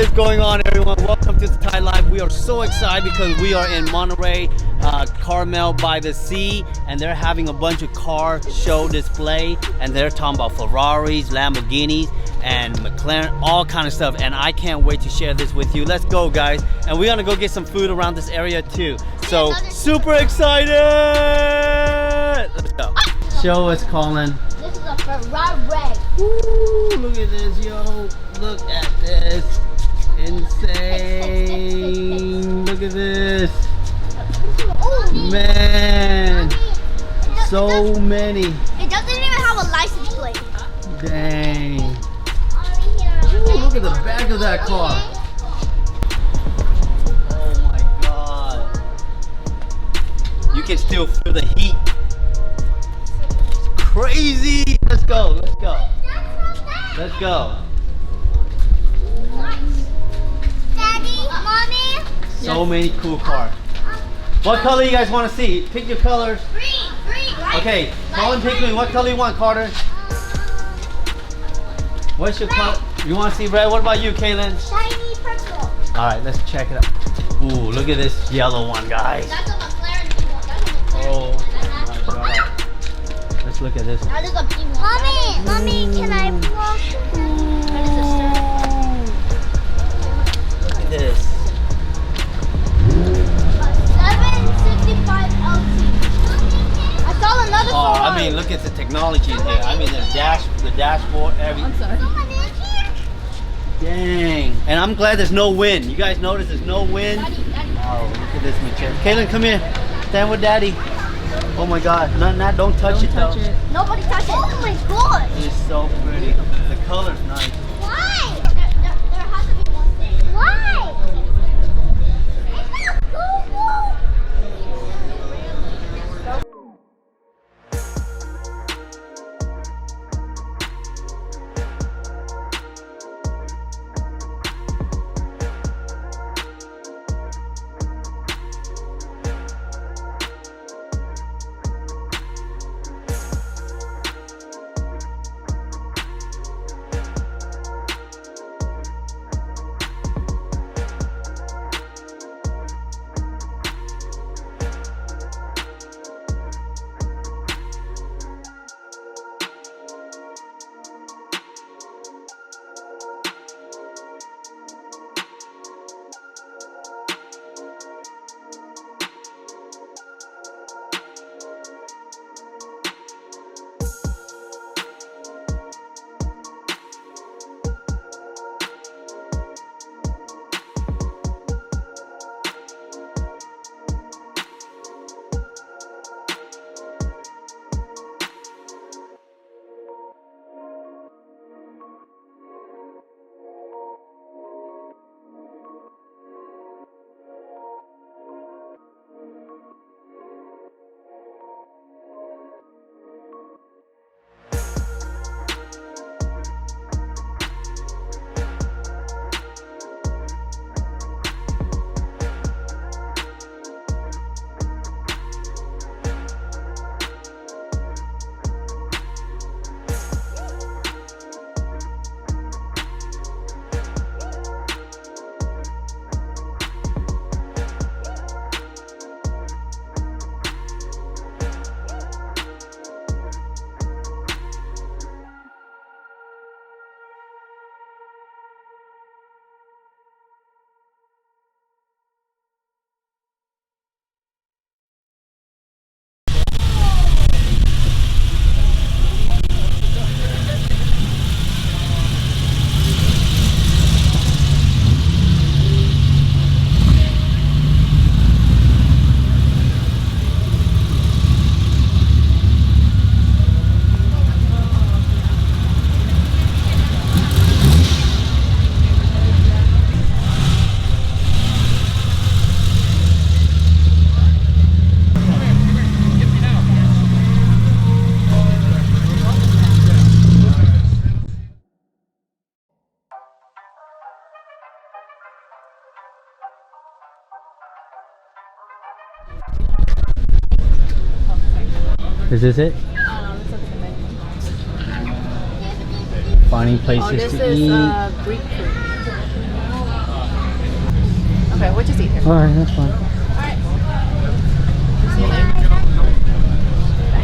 is going on, everyone? Welcome to Thai Live. We are so excited because we are in Monterey, Carmel by the sea, and they're having a bunch of car show display, and they're talking about Ferraris, Lamborghinis, and McLaren, all kind of stuff. And I can't wait to share this with you. Let's go, guys. And we're gonna go get some food around this area too. So super excited! Let's go. Show us, Colin. This is a Ferrari. Woo, look at this, yo. Look at this. Insane. Look at this. Man. So many. It doesn't even have a license plate. Dang. Ooh, look at the back of that car. Oh my God. You can still feel the heat. It's crazy. Let's go. Let's go. Let's go. Daddy, Mommy. So many cool cars. What color you guys want to see? Pick your colors. Green. Okay, Colin, pick me. What color you want, Carter? What's your color? You want to see red? What about you, Kaylin? Shiny purple. All right, let's check it out. Ooh, look at this yellow one, guys. That's a McLaren. Oh my God. Let's look at this one. That is a pink one. Mommy, can I wash That is a Look at this. 765 LT. I saw another Oh, I mean, look at the technology in here. I mean, the dashboard, everything. I'm sorry. Dang. And I'm glad there's no wind. You guys notice there's no wind? Daddy. Oh, look at this material. Kaylin, come here. Stand with Daddy. Oh my God. Don't touch it though. Nobody touch it. Oh my God. It's so pretty. The color's nice. Why? There has to be one thing. Why? It's not cool. Is this it? Let's look at the menu. Finding places Oh, this to is eat. Greek food. We'll just eat here. All right, that's fine. See you later.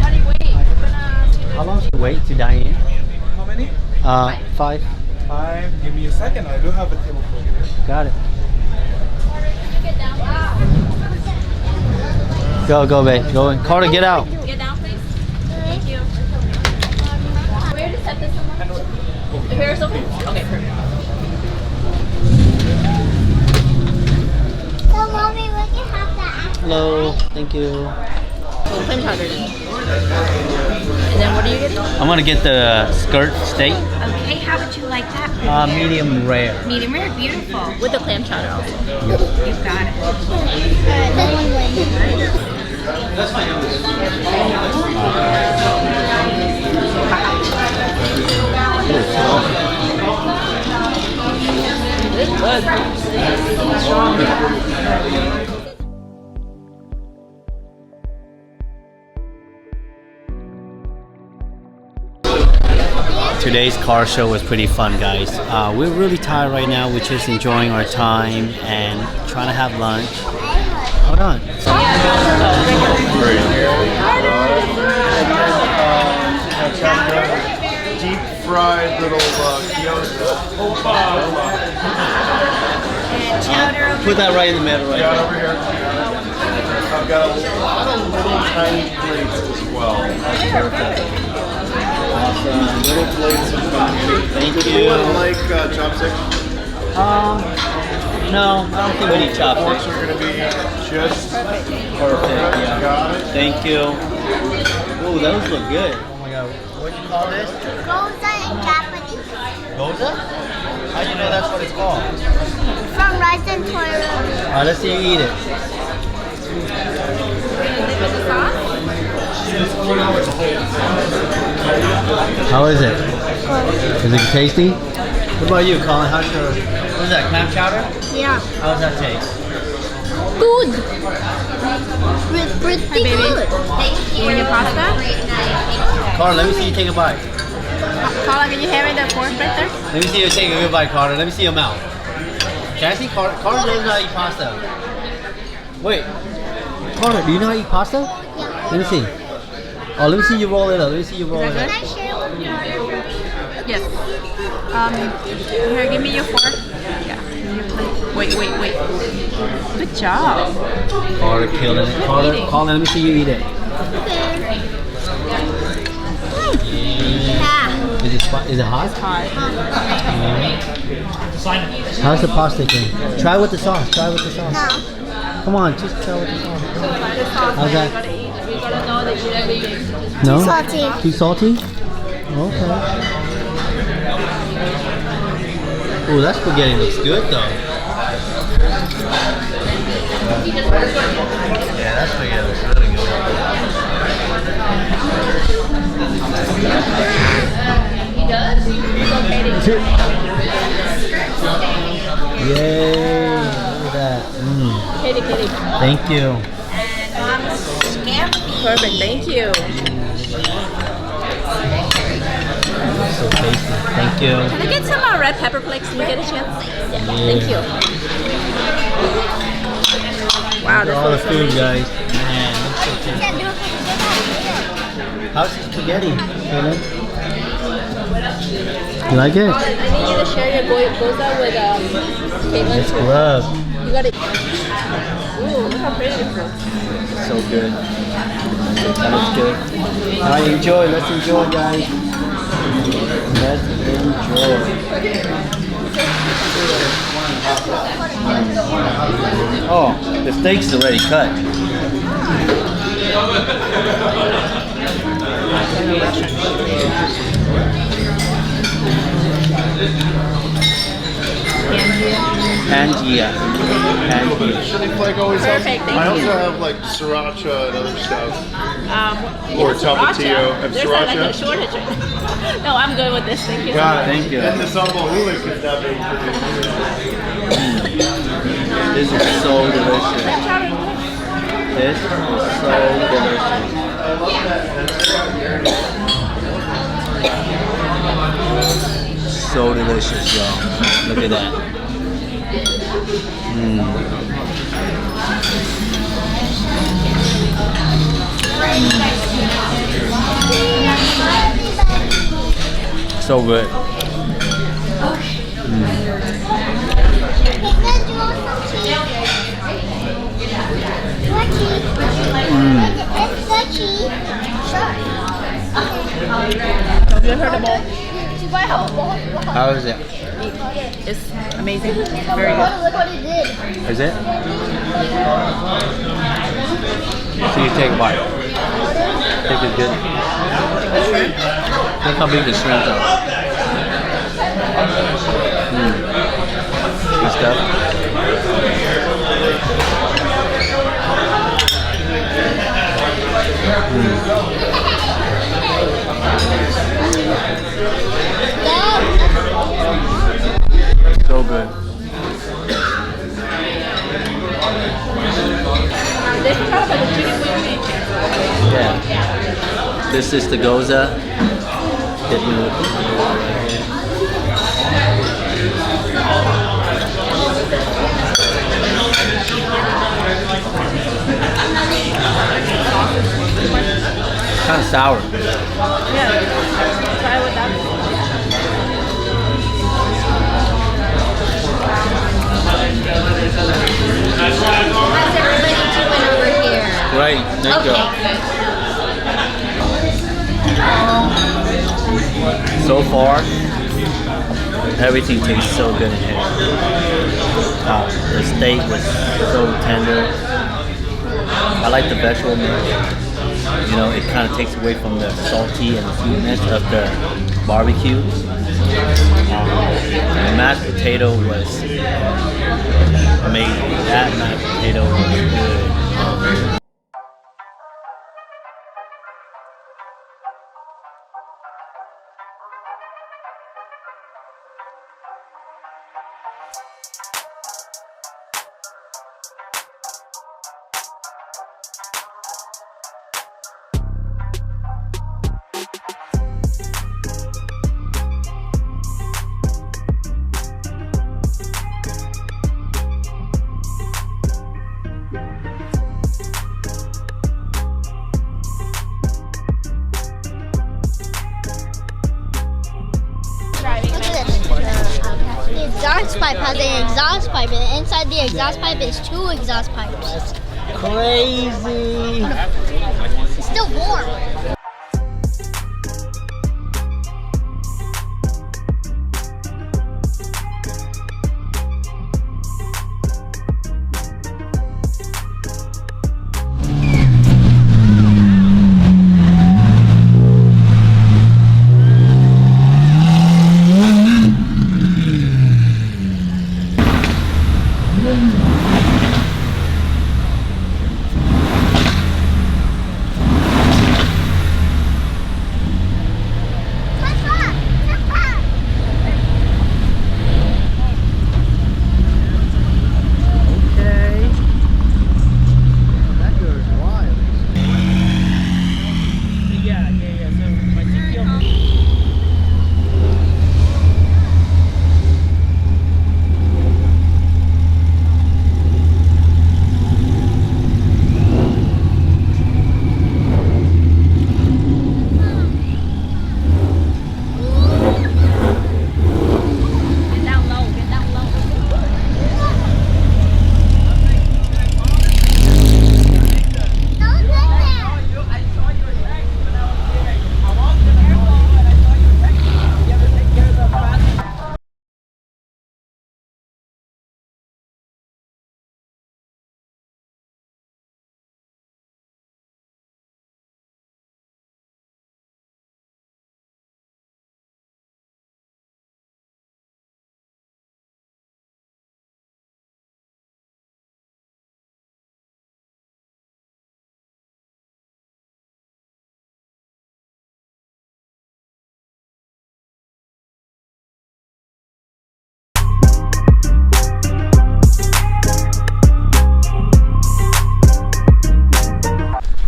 How do you wait? We're gonna see How long should we wait to dine in? How many? 5. 5. Give me a second. I do have a table for you. Got it. Go, babe. Go in. Carter, get out. Get down, please. Thank you. Where to set this one? Here's open. Okay, perfect. So, mommy, we can have that. Hello. Thank you. Well, clam chowder then. And then what are you getting? I'm gonna get the skirt steak. Okay, how would you like that? Medium rare. Medium rare, beautiful. With the clam chowder also. You got it. Alright, then one win. That's my It's good. Today's car show was pretty fun, guys. We're really tired right now. We're just enjoying our time and trying to have lunch. Hold on. Deep fried little gyoza. And chowder over Put that right in the middle, right Got there. over here. I've got a lot of little tiny plates as well. Awesome. Little plates of food. Thank Does you. anyone like chopsticks? No, I don't think we need Forks chopsticks. are going to be just Perfect, yeah. Got it. Thank you. Oh, those look good. Oh my god. What do you call this? Gyoza in Japanese. Goza? How do you know that's what it's called? From rice and toilet. Alright, let's see you eat it. How is it? Is it tasty? What about you, Colin? How's your... What is that, clam chowder? Yeah. How does that taste? Good. Pretty good. You want your pasta? Carter, let me see you take a bite. Paula, can you hand me the fork right there? Let me see you take a good bite, Carter. Let me see your mouth. Can I see Carter? Carter doesn't know how to eat pasta. Wait. Carter, do you know how to eat pasta? Yeah. Let me see. Oh, let me see you roll it up. Let me see you roll it Can up. I share with you? Yes. Here, give me your fork. Yeah. Wait. Good job. Carter killing it. Carter, Colin, let me see you eat it. Yeah. Is it hot? Hot. How's the pasta thing? Try with the sauce. Try with the sauce. No. Come on, just try with the sauce. How's that? We gotta know that you're everything. No? Salty. Too salty? Okay. Oh, that spaghetti looks good though. Yeah, that spaghetti looks really good. He does? He's okay. Yay! Look at that. Kitty. Thank you. Perfect, thank you. So tasty. Thank you. Can I get some red pepper flakes when you get a chance? Yeah. Thank you. Wow, Look at all the this looks food, amazing. guys. Man, looks so tasty. Can do it. How's the spaghetti, Caleb? You like it? I need you to share your gyoza with Caitlin It's too. love. You got it. Ooh, look how pretty this is. So good. That looks good. Alright, enjoy. Let's enjoy, guys. Let's enjoy. Oh, the steak's already cut. Pangea. Chili flake always helps. Perfect, thank I also you. have like sriracha and other stuff. Or tapatio and There's sriracha. like a shortage. No, I'm good with this. Thank you. Got it. Thank you. And the sambal hooligans that being This is so delicious. Clam chowder. This is so delicious. So delicious, y'all. Look at that. So good. Have you heard about? How is it? It's amazing. Very good. Look what it did. Is it? So you take a bite. Think it's good. Look how big the shrimp are. Good stuff. So good. Yeah. This is the goza. Kind of sour. Yeah. Try with that. How's everybody doing over here? Great. Thank you. So far, everything tastes so good in here. The steak was so tender. I like the vegetable mix. You know, it kind of takes away from the salty and sweetness of the barbecue. The mashed potato was amazing. That mashed potato was good. The exhaust pipe has an exhaust pipe, and inside the exhaust pipe is 2 exhaust pipes. Crazy. It's still warm.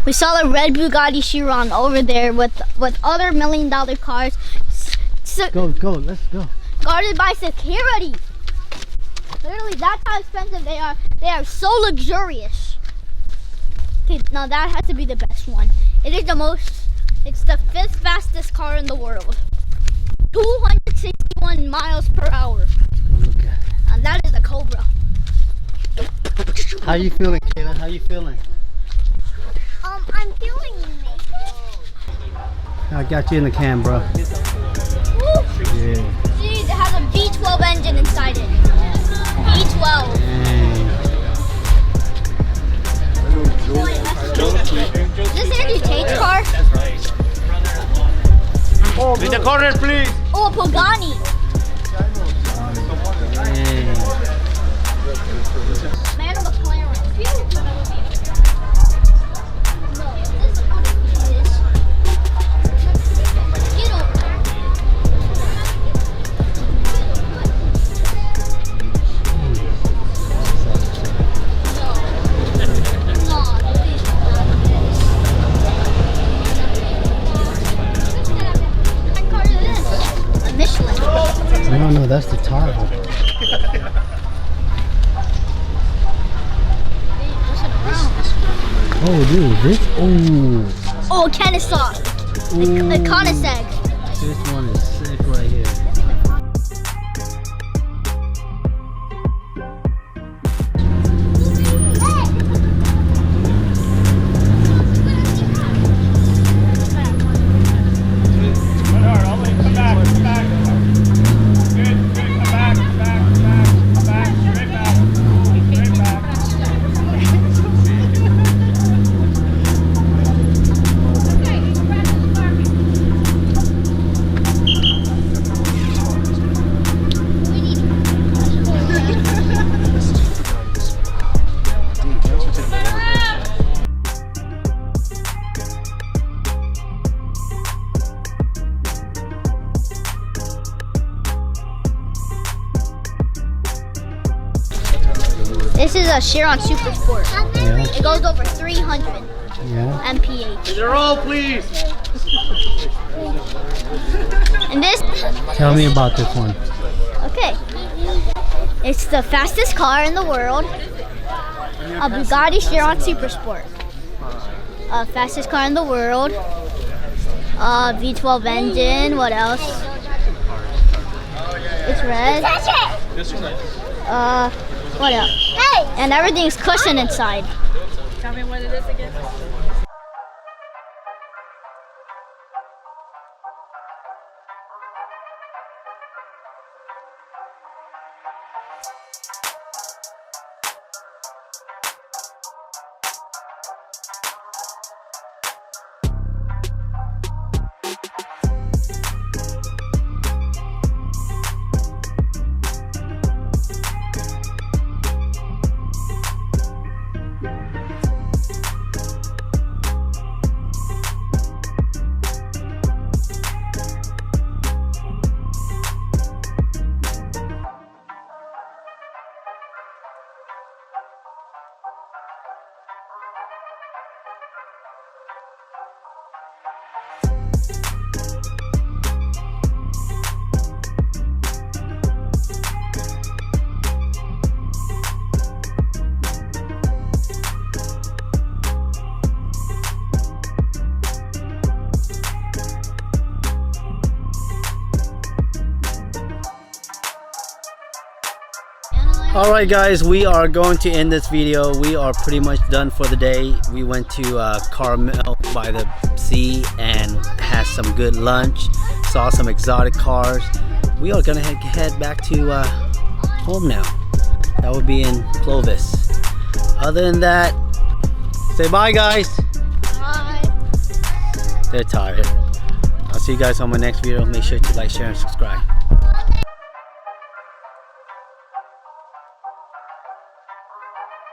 We saw the red Bugatti Chiron over there with other $1 million cars. Go, let's go. Guarded by security. Literally, that's how expensive they are. They are so luxurious. Okay, now that has to be the best one. It is the most. It's the 5th fastest car in the world. 261 miles per hour. Look at it. And that is a Cobra. How you feeling, Kayla? How you feeling? I'm feeling naked. I got you in the cam, bro. Woo! Yeah. See, it has a V12 engine inside it. V12. Is this Andrew Tate's car? In the corner, please. Oh, a Pagani. Man of McLaren. No, this is how to do this. Get over. No, that's the Tahoe. Oh, dude, this. Oh, Kennesaw. The Koenigsegg. This one is sick right here. This is a Chiron Super Sport. Yeah. It goes over 300 Yeah. mph. Roll, please. And this, Tell me about this one. okay, it's the fastest car in the world. A Bugatti Chiron Super Sport. Fastest car in the world. V12 engine. What else? It's red. What else? Hey! And everything's cushioned inside. Tell me what it is again. Alright guys, we are going to end this video. We are pretty much done for the day. We went to Carmel by the sea and had some good lunch. Saw some exotic cars. We are gonna head back to home now. That would be in Clovis. Other than that, say bye guys. Bye. They're tired. I'll see you guys on my next video. Make sure to like, share, and subscribe.